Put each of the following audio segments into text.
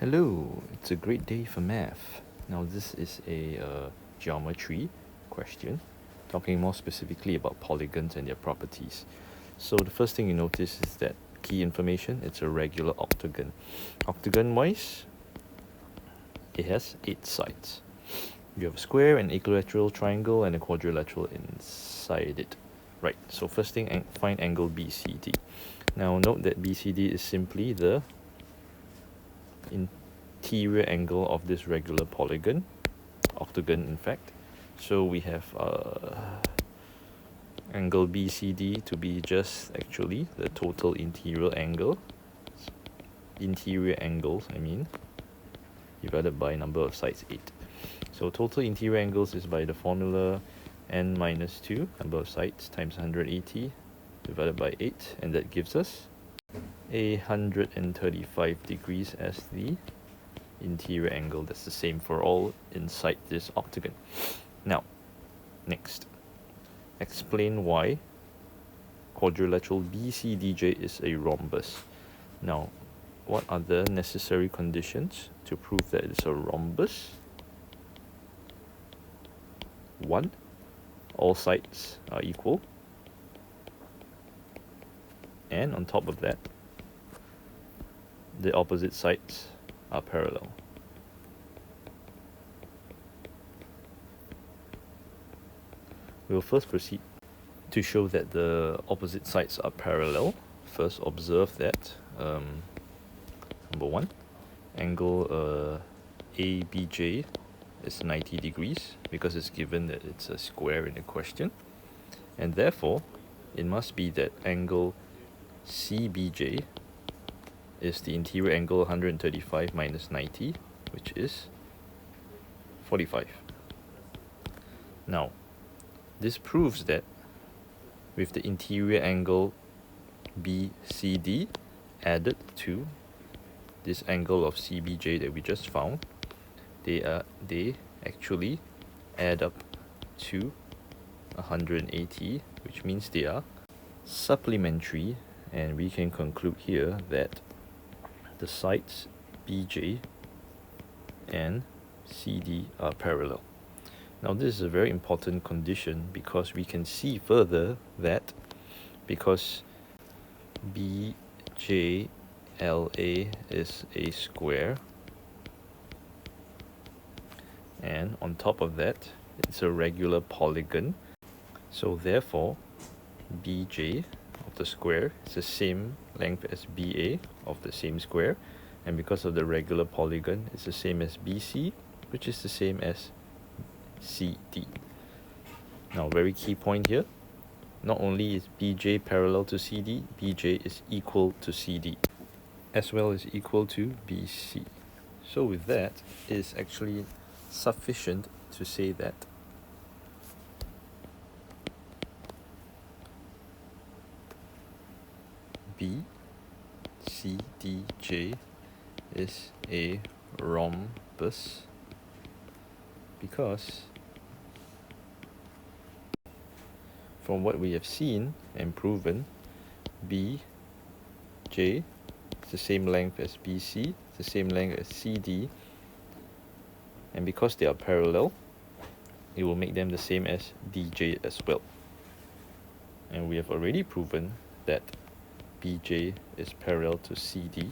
Hello, it's a great day for math. Now this is a geometry question, talking more specifically about polygons and their properties. So the first thing you notice is that key information, it's a regular octagon. Octagon-wise, it has 8 sides. You have a square, an equilateral triangle, and a quadrilateral inside it. Right, so first thing, find angle BCD. Now note that BCD is simply the interior angle of this regular polygon, octagon in fact. So we have angle BCD to be just actually the total interior angles, divided by number of sides 8. So total interior angles is by the formula n minus 2, number of sides, times 180 divided by 8, and that gives us 135 degrees as the interior angle. That's the same for all inside this octagon. Now, next, explain why quadrilateral BCDJ is a rhombus. Now, what are the necessary conditions to prove that it's a rhombus? 1. All sides are equal. And on top of that, the opposite sides are parallel. We'll first proceed to show that the opposite sides are parallel. First, observe that number 1, angle ABJ is 90 degrees because it's given that it's a square in the question, and therefore it must be that angle CBJ is the interior angle 135 minus 90, which is 45. Now, this proves that with the interior angle BCD added to this angle of CBJ that we just found, they actually add up to 180, which means they are supplementary, and we can conclude here that the sides BJ and CD are parallel. Now this is a very important condition because we can see further that because BJLA is a square, and on top of that it's a regular polygon, so therefore BJ of the square is the same length as BA of the same square, and because of the regular polygon it's the same as BC, which is the same as CD. Now, very key point here, not only is BJ parallel to CD, BJ is equal to CD as well as equal to BC. So with that, it is actually sufficient to say that BCDJ is a rhombus because from what we have seen and proven, BJ is the same length as BC, the same length as CD, and because they are parallel, it will make them the same as DJ as well. And we have already proven that BJ is parallel to CD.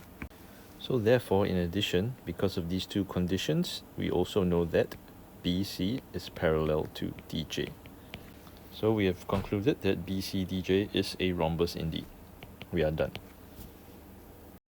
So therefore, in addition, because of these two conditions, we also know that BC is parallel to DJ. So we have concluded that BCDJ is a rhombus indeed. We are done.